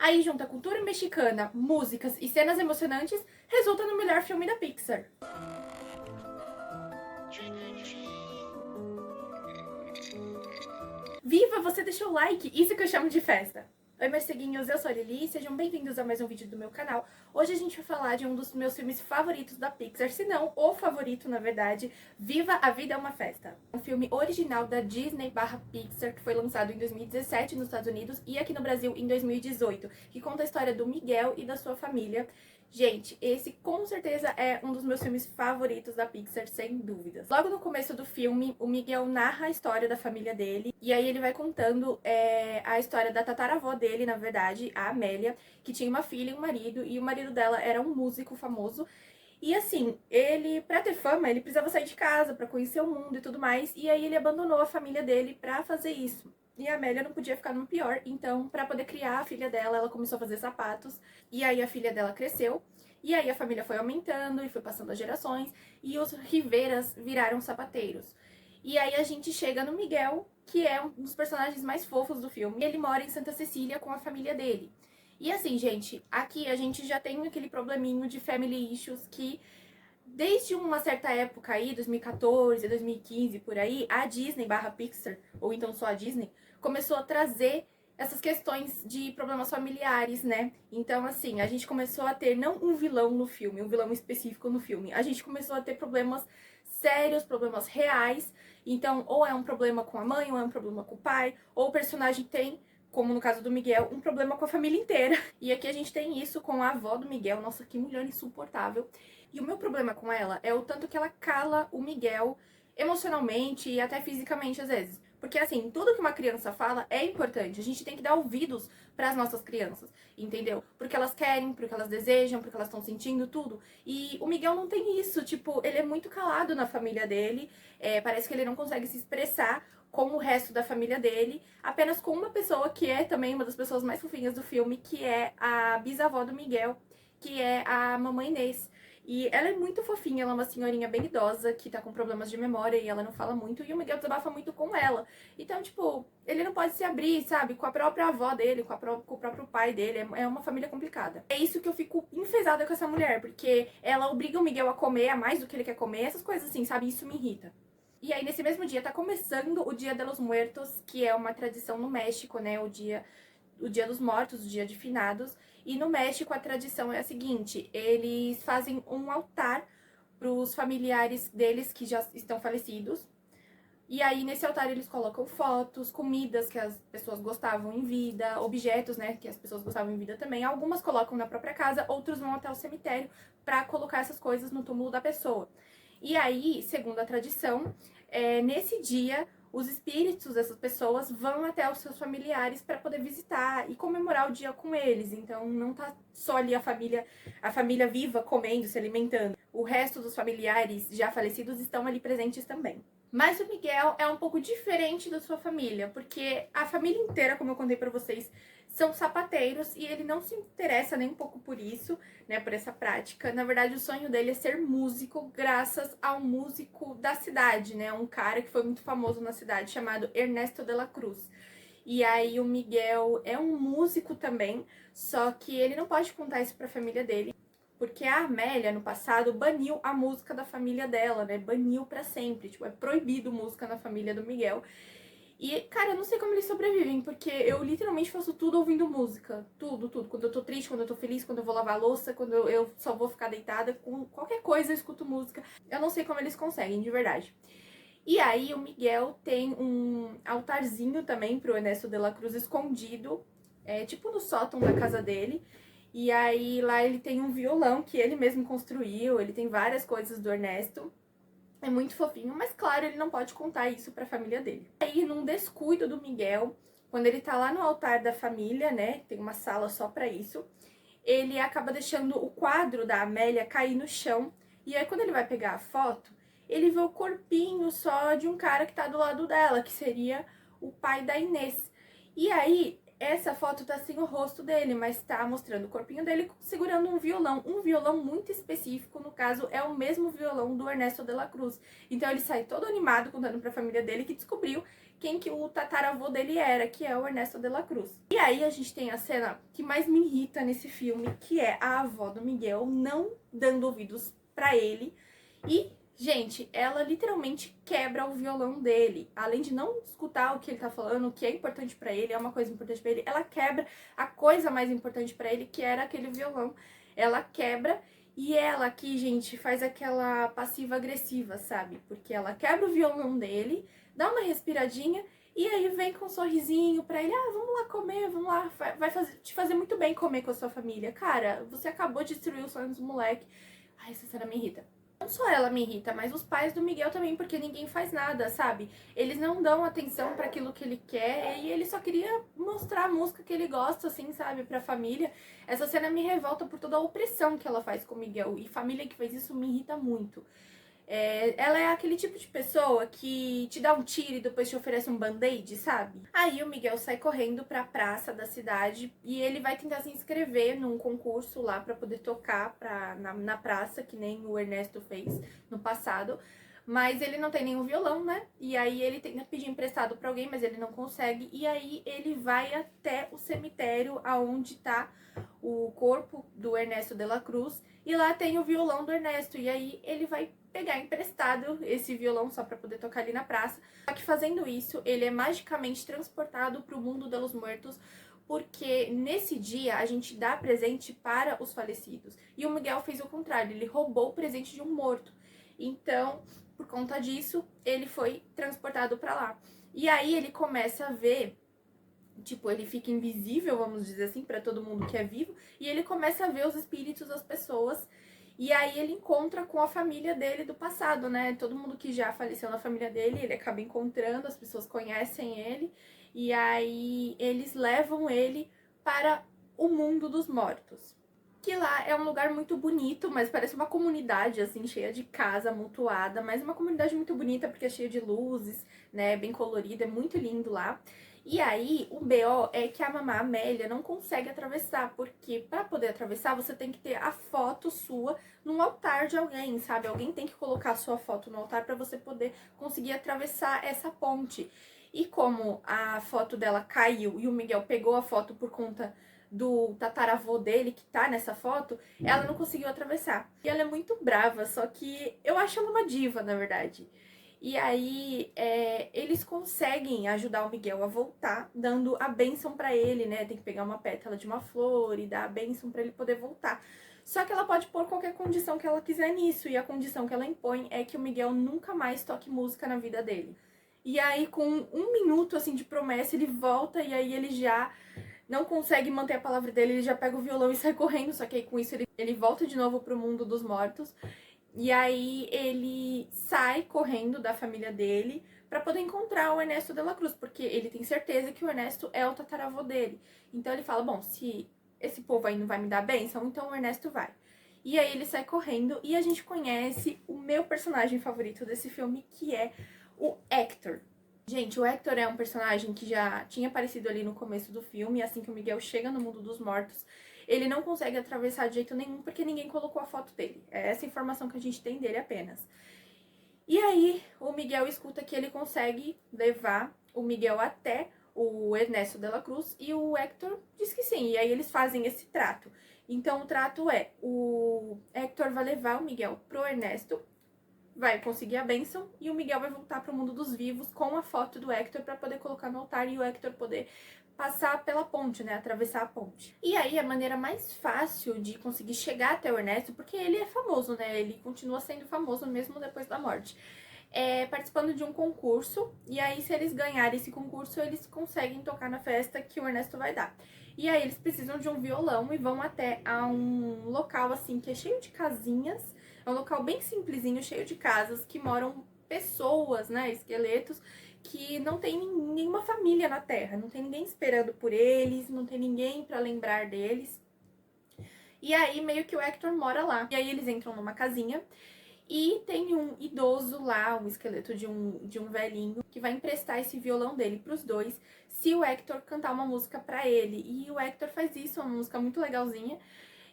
Aí junta cultura mexicana, músicas e cenas emocionantes, resulta no melhor filme da Pixar. Viva, você deixou o like, isso que eu chamo de festa! Oi, meus ceguinhos, eu sou a Lili, sejam bem-vindos a mais um vídeo do meu canal. Hoje a gente vai falar de um dos meus filmes favoritos da Pixar, se não o favorito, na verdade, Viva, a Vida é uma Festa. Um filme original da Disney/Pixar, que foi lançado em 2017 nos Estados Unidos e aqui no Brasil em 2018, que conta a história do Miguel e da sua família. Gente, esse com certeza é um dos meus filmes favoritos da Pixar, sem dúvidas. Logo no começo do filme, o Miguel narra a história da família dele, e aí ele vai contando a história da tataravó dele, na verdade, a Amélia, que tinha uma filha e um marido, e o marido dela era um músico famoso. E assim, ele, pra ter fama, ele precisava sair de casa, pra conhecer o mundo e tudo mais, e aí ele abandonou a família dele pra fazer isso. E a Amélia não podia ficar no pior, então, pra poder criar a filha dela, ela começou a fazer sapatos. E aí a filha dela cresceu, e aí a família foi aumentando e foi passando as gerações, e os Riveras viraram sapateiros. E aí a gente chega no Miguel, que é um dos personagens mais fofos do filme. Ele mora em Santa Cecília com a família dele. E assim, gente, aqui a gente já tem aquele probleminho de family issues que desde uma certa época aí, 2014, 2015, por aí, a Disney/Pixar, ou então só a Disney, começou a trazer essas questões de problemas familiares, né? Então, assim, a gente começou a ter não um vilão no filme, um vilão específico no filme. A gente começou a ter problemas sérios, problemas reais. Então, ou é um problema com a mãe, ou é um problema com o pai, ou o personagem tem, como no caso do Miguel, um problema com a família inteira. E aqui a gente tem isso com a avó do Miguel. Nossa, que mulher insuportável. E o meu problema com ela é o tanto que ela cala o Miguel emocionalmente e até fisicamente às vezes. Porque assim, tudo que uma criança fala é importante. A gente tem que dar ouvidos para as nossas crianças, entendeu? Porque elas querem, porque elas desejam, porque elas estão sentindo tudo. E o Miguel não tem isso, tipo, ele é muito calado na família dele. Parece que ele não consegue se expressar como o resto da família dele, apenas com uma pessoa que é também uma das pessoas mais fofinhas do filme, que é a bisavó do Miguel, que é a mamãe Inês. E ela é muito fofinha, ela é uma senhorinha bem idosa, que tá com problemas de memória e ela não fala muito, e o Miguel desabafa muito com ela. Então, tipo, ele não pode se abrir, sabe, com a própria avó dele, com o próprio pai dele, é uma família complicada. É isso que eu fico enfesada com essa mulher, porque ela obriga o Miguel a comer a mais do que ele quer comer, essas coisas assim, sabe, isso me irrita. E aí, nesse mesmo dia, tá começando o Dia de los Muertos, que é uma tradição no México, né, o Dia dos Mortos, o Dia de Finados. E no México a tradição é a seguinte, eles fazem um altar para os familiares deles que já estão falecidos. E aí nesse altar eles colocam fotos, comidas que as pessoas gostavam em vida, objetos, né, que as pessoas gostavam em vida também. Algumas colocam na própria casa, outros vão até o cemitério para colocar essas coisas no túmulo da pessoa. E aí, segundo a tradição, nesse dia os espíritos dessas pessoas vão até os seus familiares para poder visitar e comemorar o dia com eles. Então não tá só ali a família viva comendo, se alimentando. O resto dos familiares já falecidos estão ali presentes também. Mas o Miguel é um pouco diferente da sua família, porque a família inteira, como eu contei pra vocês, são sapateiros e ele não se interessa nem um pouco por isso, né, por essa prática. Na verdade, o sonho dele é ser músico, graças ao músico da cidade, né, um cara que foi muito famoso na cidade, chamado Ernesto de la Cruz. E aí o Miguel é um músico também, só que ele não pode contar isso pra família dele, porque a Amélia, no passado, baniu a música da família dela, né? Baniu pra sempre. Tipo, é proibido música na família do Miguel. E, cara, eu não sei como eles sobrevivem, porque eu literalmente faço tudo ouvindo música. Tudo, tudo. Quando eu tô triste, quando eu tô feliz, quando eu vou lavar a louça, quando eu só vou ficar deitada, com qualquer coisa eu escuto música. Eu não sei como eles conseguem, de verdade. E aí o Miguel tem um altarzinho também pro Ernesto de la Cruz escondido, tipo no sótão da casa dele. E aí lá ele tem um violão que ele mesmo construiu, ele tem várias coisas do Ernesto. É muito fofinho, mas claro, ele não pode contar isso pra família dele. Aí, num descuido do Miguel, quando ele tá lá no altar da família, né, tem uma sala só pra isso, ele acaba deixando o quadro da Amélia cair no chão. E aí, quando ele vai pegar a foto, ele vê o corpinho só de um cara que tá do lado dela, que seria o pai da Inês. E aí, essa foto tá sem o rosto dele, mas tá mostrando o corpinho dele segurando um violão muito específico, no caso é o mesmo violão do Ernesto de la Cruz. Então ele sai todo animado contando pra família dele que descobriu quem que o tataravô dele era, que é o Ernesto de la Cruz. E aí a gente tem a cena que mais me irrita nesse filme, que é a avó do Miguel não dando ouvidos pra ele e, gente, ela literalmente quebra o violão dele. Além de não escutar o que ele tá falando, o que é importante pra ele, é uma coisa importante pra ele, ela quebra a coisa mais importante pra ele, que era aquele violão. Ela quebra e ela aqui, gente, faz aquela passiva-agressiva, sabe? Porque ela quebra o violão dele, dá uma respiradinha e aí vem com um sorrisinho pra ele, ah, vamos lá comer, vamos lá, te fazer muito bem comer com a sua família. Cara, você acabou de destruir os sonhos do moleque. Ai, essa cena me irrita. Não só ela me irrita, mas os pais do Miguel também, porque ninguém faz nada, sabe? Eles não dão atenção pra aquilo que ele quer e ele só queria mostrar a música que ele gosta, assim, sabe, pra família. Essa cena me revolta por toda a opressão que ela faz com o Miguel e família que fez isso me irrita muito. Ela é aquele tipo de pessoa que te dá um tiro e depois te oferece um band-aid, sabe? Aí o Miguel sai correndo pra praça da cidade e ele vai tentar se inscrever num concurso lá pra poder tocar na praça, que nem o Ernesto fez no passado. Mas ele não tem nenhum violão, né? E aí ele tenta pedir emprestado pra alguém, mas ele não consegue. E aí ele vai até o cemitério aonde tá o corpo do Ernesto de la Cruz. E lá tem o violão do Ernesto. E aí ele vai pegar emprestado esse violão só pra poder tocar ali na praça. Só que fazendo isso, ele é magicamente transportado pro mundo dos mortos, porque nesse dia a gente dá presente para os falecidos. E o Miguel fez o contrário, ele roubou o presente de um morto. Então, por conta disso, ele foi transportado pra lá. E aí ele começa a ver, tipo, ele fica invisível, vamos dizer assim, pra todo mundo que é vivo, e ele começa a ver os espíritos das pessoas. E aí ele encontra com a família dele do passado, né? Todo mundo que já faleceu na família dele, ele acaba encontrando, as pessoas conhecem ele, e aí eles levam ele para o mundo dos mortos. Que lá é um lugar muito bonito, mas parece uma comunidade, assim, cheia de casa amontoada, mas uma comunidade muito bonita porque é cheia de luzes, né, bem colorida, é muito lindo lá. E aí, o BO é que a mamá Amélia não consegue atravessar, porque para poder atravessar você tem que ter a foto sua num altar de alguém, sabe? Alguém tem que colocar a sua foto no altar para você poder conseguir atravessar essa ponte. E como a foto dela caiu e o Miguel pegou a foto por conta do tataravô dele, que tá nessa foto, ela não conseguiu atravessar. E ela é muito brava, só que eu acho ela uma diva, na verdade. E aí, eles conseguem ajudar o Miguel a voltar, dando a bênção pra ele, né? Tem que pegar uma pétala de uma flor e dar a bênção pra ele poder voltar. Só que ela pode pôr qualquer condição que ela quiser nisso, e a condição que ela impõe é que o Miguel nunca mais toque música na vida dele. E aí, com um minuto, assim, de promessa, ele volta e aí ele já não consegue manter a palavra dele, ele já pega o violão e sai correndo, só que aí com isso ele volta de novo pro mundo dos mortos. E aí ele sai correndo da família dele pra poder encontrar o Ernesto de la Cruz, porque ele tem certeza que o Ernesto é o tataravô dele. Então ele fala, bom, se esse povo aí não vai me dar bênção, então o Ernesto vai. E aí ele sai correndo e a gente conhece o meu personagem favorito desse filme, que é o Hector. Gente, o Hector é um personagem que já tinha aparecido ali no começo do filme, assim que o Miguel chega no mundo dos mortos. Ele não consegue atravessar de jeito nenhum porque ninguém colocou a foto dele. É essa informação que a gente tem dele apenas. E aí, o Miguel escuta que ele consegue levar o Miguel até o Ernesto de la Cruz e o Hector diz que sim. E aí eles fazem esse trato. Então o trato é, o Hector vai levar o Miguel pro Ernesto, vai conseguir a bênção e o Miguel vai voltar pro mundo dos vivos com a foto do Hector para poder colocar no altar e o Hector poder passar pela ponte, né, atravessar a ponte. E aí a maneira mais fácil de conseguir chegar até o Ernesto, porque ele é famoso, né, ele continua sendo famoso mesmo depois da morte, participando de um concurso, e aí se eles ganharem esse concurso, eles conseguem tocar na festa que o Ernesto vai dar. E aí eles precisam de um violão e vão até a um local assim que é cheio de casinhas, é um local bem simplesinho, cheio de casas que moram pessoas, né, esqueletos, que não tem nenhuma família na Terra, não tem ninguém esperando por eles, não tem ninguém pra lembrar deles. E aí meio que o Hector mora lá. E aí eles entram numa casinha E tem um idoso lá, um esqueleto de um velhinho, que vai emprestar esse violão dele pros dois, se o Hector cantar uma música pra ele. E o Hector faz isso, uma música muito legalzinha.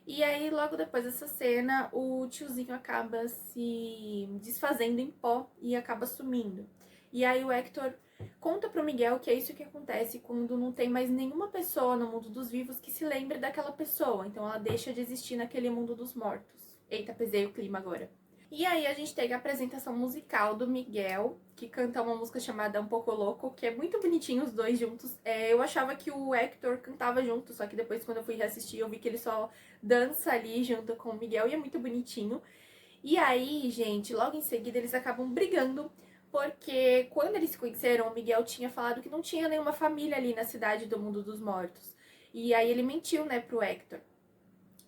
E aí, logo depois dessa cena, o tiozinho acaba se desfazendo em pó e acaba sumindo. E aí o Hector conta pro Miguel que é isso que acontece quando não tem mais nenhuma pessoa no mundo dos vivos que se lembre daquela pessoa. Então ela deixa de existir naquele mundo dos mortos. Eita, pesei o clima agora. E aí a gente tem a apresentação musical do Miguel, que canta uma música chamada Um Pouco Louco, que é muito bonitinho os dois juntos. Eu achava que o Hector cantava junto, só que depois quando eu fui reassistir eu vi que ele só dança ali junto com o Miguel e é muito bonitinho. E aí, gente, logo em seguida eles acabam brigando, porque quando eles se conheceram, o Miguel tinha falado que não tinha nenhuma família ali na cidade do mundo dos mortos. E aí ele mentiu, né, pro Hector.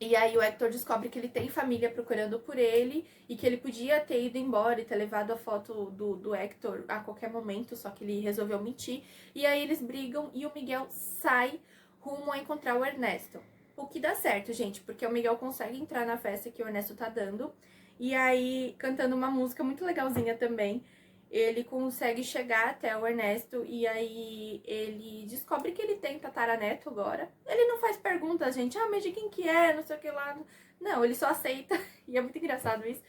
E aí o Hector descobre que ele tem família procurando por ele e que ele podia ter ido embora e ter levado a foto do Hector a qualquer momento, só que ele resolveu mentir. E aí eles brigam e o Miguel sai rumo a encontrar o Ernesto. O que dá certo, gente, porque o Miguel consegue entrar na festa que o Ernesto tá dando. E aí, cantando uma música muito legalzinha também, ele consegue chegar até o Ernesto e aí ele descobre que ele tem tataraneto agora. Ele não faz perguntas, gente. Ah, mas de quem que é? Não sei o que lá. Não, ele só aceita. E é muito engraçado isso.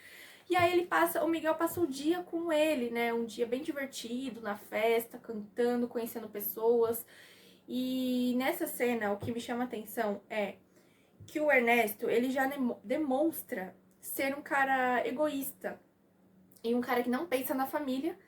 E aí o Miguel passa o dia com ele, né? Um dia bem divertido, na festa, cantando, conhecendo pessoas. E nessa cena, o que me chama a atenção é que o Ernesto, ele já demonstra ser um cara egoísta. E um cara que não pensa na família,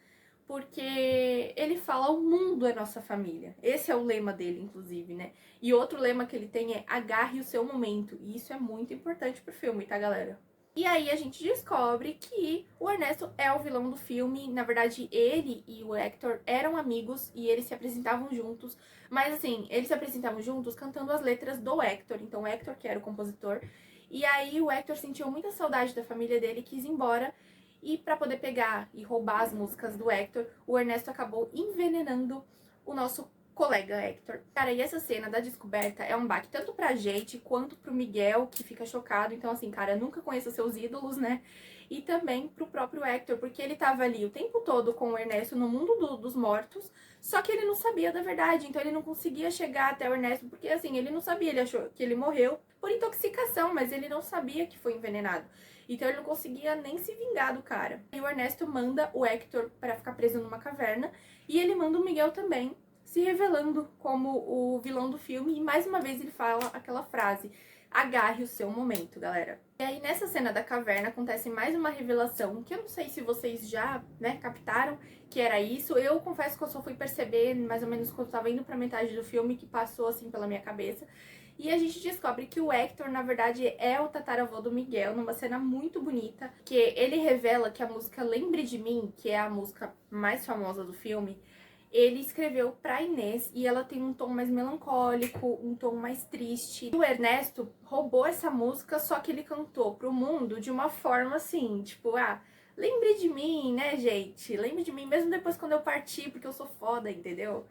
porque ele fala o mundo é nossa família. Esse é o lema dele, inclusive, né? E outro lema que ele tem é agarre o seu momento. E isso é muito importante pro filme, tá, galera? E aí a gente descobre que o Ernesto é o vilão do filme. Na verdade, ele e o Hector eram amigos e eles se apresentavam juntos. Mas assim, eles se apresentavam juntos cantando as letras do Hector. Então o Hector que era o compositor. E aí o Hector sentiu muita saudade da família dele e quis ir embora. E para poder pegar e roubar as músicas do Hector, o Ernesto acabou envenenando o nosso colega Hector. Cara, e essa cena da descoberta é um baque tanto pra gente quanto pro Miguel, que fica chocado. Então, assim, cara, nunca conheça seus ídolos, né? E também pro próprio Hector, porque ele tava ali o tempo todo com o Ernesto no mundo dos mortos, só que ele não sabia da verdade, então ele não conseguia chegar até o Ernesto, porque assim, ele não sabia, ele achou que ele morreu por intoxicação, mas ele não sabia que foi envenenado. Então ele não conseguia nem se vingar do cara. E o Ernesto manda o Hector para ficar preso numa caverna, e ele manda o Miguel também, se revelando como o vilão do filme, e mais uma vez ele fala aquela frase: agarre o seu momento, galera. E aí nessa cena da caverna acontece mais uma revelação, que eu não sei se vocês já, né, captaram que era isso. Eu confesso que eu só fui perceber mais ou menos quando eu tava indo pra metade do filme, que passou assim pela minha cabeça. E a gente descobre que o Hector, na verdade, é o tataravô do Miguel, numa cena muito bonita, que ele revela que a música Lembre de Mim, que é a música mais famosa do filme, ele escreveu pra Inês e ela tem um tom mais melancólico, um tom mais triste. O Ernesto roubou essa música, só que ele cantou pro mundo de uma forma assim, tipo, lembre de mim, né, gente? Lembre de mim mesmo depois quando eu partir, porque eu sou foda, entendeu?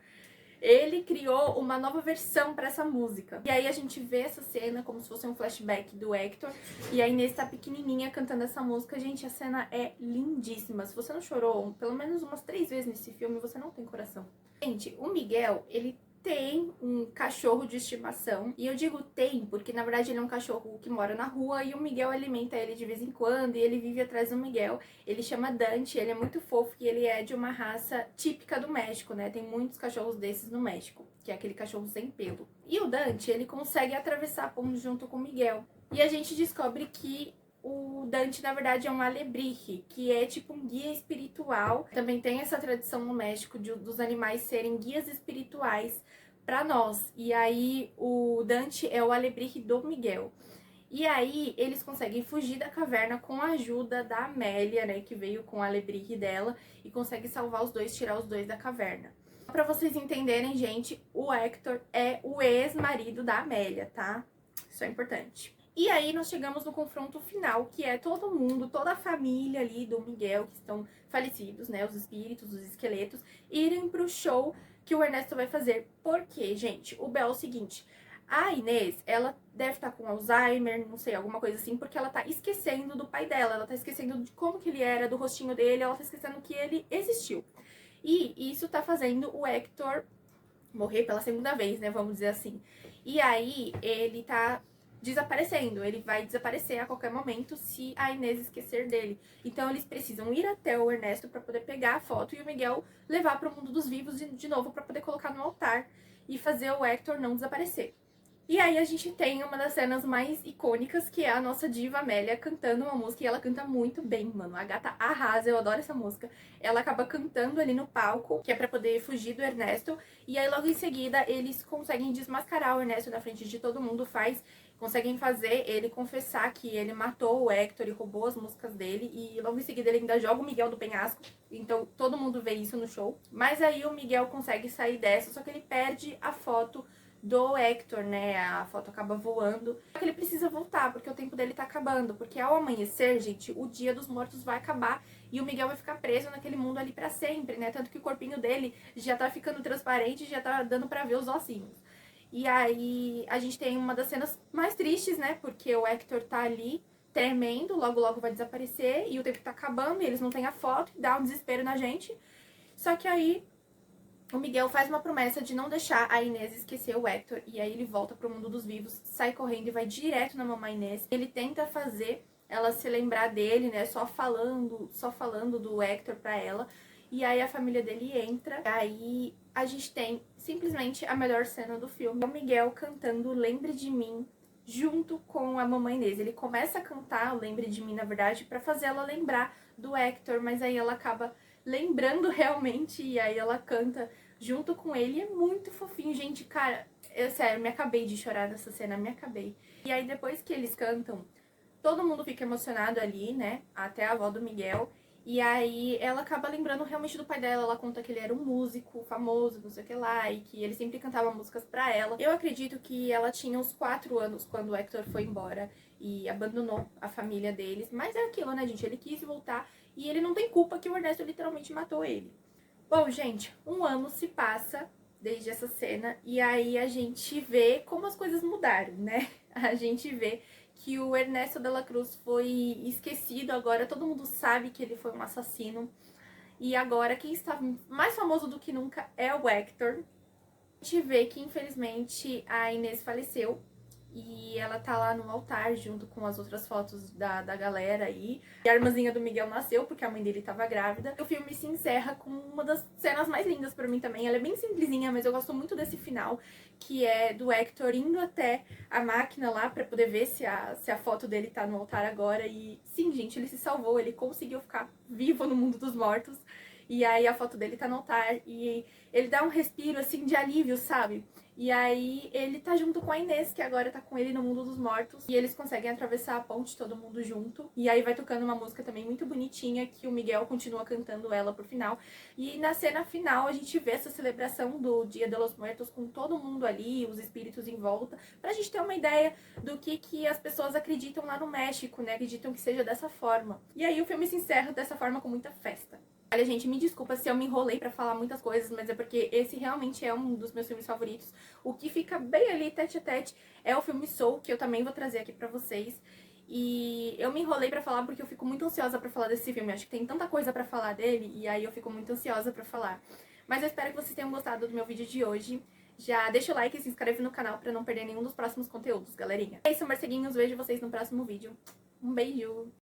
Ele criou uma nova versão pra essa música. E aí a gente vê essa cena como se fosse um flashback do Hector. E a Inês tá pequenininha cantando essa música. Gente, a cena é lindíssima. Se você não chorou pelo menos umas 3 vezes nesse filme, você não tem coração. Gente, o Miguel, ele tem um cachorro de estimação. E eu digo tem, porque na verdade ele é um cachorro que mora na rua e o Miguel alimenta ele de vez em quando e ele vive atrás do Miguel. Ele chama Dante, ele é muito fofo e ele é de uma raça típica do México, né? Tem muitos cachorros desses no México, que é aquele cachorro sem pelo. E o Dante, ele consegue atravessar a ponte junto com o Miguel. E a gente descobre que o Dante, na verdade, é um alebrije, que é tipo um guia espiritual. Também tem essa tradição no México dos animais serem guias espirituais para nós. E aí o Dante é o alebrije do Miguel. E aí eles conseguem fugir da caverna com a ajuda da Amélia, né, que veio com o alebrije dela e consegue salvar os dois, tirar os dois da caverna. Para vocês entenderem, gente, o Hector é o ex-marido da Amélia, tá? Isso é importante. E aí nós chegamos no confronto final, que é todo mundo, toda a família ali do Miguel, que estão falecidos, né, os espíritos, os esqueletos, irem pro show que o Ernesto vai fazer. Por quê, gente? O B.O. é o seguinte: A Inês, ela deve estar com Alzheimer, não sei, alguma coisa assim, porque ela tá esquecendo do pai dela, ela tá esquecendo de como que ele era, do rostinho dele, ela tá esquecendo que ele existiu. E isso tá fazendo o Hector morrer pela segunda vez, né, vamos dizer assim. E aí, ele tá desaparecendo, ele vai desaparecer a qualquer momento se a Inês esquecer dele. Então eles precisam ir até o Ernesto para poder pegar a foto e o Miguel levar para o mundo dos vivos de novo para poder colocar no altar e fazer o Hector não desaparecer. E aí a gente tem uma das cenas mais icônicas, que é a nossa diva Amélia cantando uma música, e ela canta muito bem, mano. A gata arrasa, eu adoro essa música. Ela acaba cantando ali no palco, que é pra poder fugir do Ernesto, e aí logo em seguida eles conseguem desmascarar o Ernesto na frente de todo mundo, conseguem fazer ele confessar que ele matou o Hector e roubou as músicas dele, e logo em seguida ele ainda joga o Miguel do penhasco, então todo mundo vê isso no show. Mas aí o Miguel consegue sair dessa, só que ele perde a foto do Hector, né? A foto acaba voando. Só que ele precisa voltar, porque o tempo dele tá acabando. Porque ao amanhecer, gente, o dia dos mortos vai acabar e o Miguel vai ficar preso naquele mundo ali pra sempre, né? Tanto que o corpinho dele já tá ficando transparente, já tá dando pra ver os ossinhos. E aí a gente tem uma das cenas mais tristes, né? Porque o Hector tá ali tremendo, logo logo vai desaparecer e o tempo tá acabando e eles não têm a foto, e dá um desespero na gente. Só que aí o Miguel faz uma promessa de não deixar a Inês esquecer o Hector, e aí ele volta pro mundo dos vivos, sai correndo e vai direto na mamãe Inês. Ele tenta fazer ela se lembrar dele, né, só falando do Hector pra ela. E aí a família dele entra, e aí a gente tem simplesmente a melhor cena do filme. O Miguel cantando Lembre de Mim junto com a mamãe Inês. Ele começa a cantar Lembre de Mim, na verdade, pra fazer ela lembrar do Hector, mas aí ela acaba lembrando realmente, e aí ela canta junto com ele. É muito fofinho, gente, cara, sério, me acabei de chorar nessa cena, me acabei. E aí depois que eles cantam, todo mundo fica emocionado ali, né, até a avó do Miguel. E aí ela acaba lembrando realmente do pai dela, ela conta que ele era um músico famoso, não sei o que lá, e que ele sempre cantava músicas pra ela. Eu acredito que ela tinha uns 4 anos quando o Hector foi embora e abandonou a família deles. Mas é aquilo, né, gente, ele quis voltar e ele não tem culpa que o Ernesto literalmente matou ele. Bom, gente, um ano se passa desde essa cena e aí a gente vê como as coisas mudaram, né? A gente vê que o Ernesto de la Cruz foi esquecido, agora todo mundo sabe que ele foi um assassino. E agora quem está mais famoso do que nunca é o Hector. A gente vê que infelizmente a Inês faleceu e ela tá lá no altar junto com as outras fotos da galera aí. E a irmãzinha do Miguel nasceu porque a mãe dele tava grávida. O filme se encerra com uma das cenas mais lindas pra mim também. Ela é bem simplesinha, mas eu gosto muito desse final, que é do Hector indo até a máquina lá pra poder ver se a foto dele tá no altar agora. E sim, gente, ele se salvou, ele conseguiu ficar vivo no mundo dos mortos. E aí a foto dele tá no altar e ele dá um respiro assim de alívio, sabe? E aí ele tá junto com a Inês, que agora tá com ele no mundo dos mortos. E eles conseguem atravessar a ponte todo mundo junto. E aí vai tocando uma música também muito bonitinha, que o Miguel continua cantando ela pro final. E na cena final a gente vê essa celebração do Dia de los Muertos com todo mundo ali, os espíritos em volta, pra gente ter uma ideia do que as pessoas acreditam lá no México, né? Acreditam que seja dessa forma. E aí o filme se encerra dessa forma com muita festa. Olha, gente, me desculpa se eu me enrolei pra falar muitas coisas, mas é porque esse realmente é um dos meus filmes favoritos. O que fica bem ali, tete a tete, é o filme Soul, que eu também vou trazer aqui pra vocês. E eu me enrolei pra falar porque eu fico muito ansiosa pra falar desse filme. Acho que tem tanta coisa pra falar dele, e aí eu fico muito ansiosa pra falar. Mas eu espero que vocês tenham gostado do meu vídeo de hoje. Já deixa o like e se inscreve no canal pra não perder nenhum dos próximos conteúdos, galerinha. É isso, morceguinhos. Vejo vocês no próximo vídeo. Um beijo!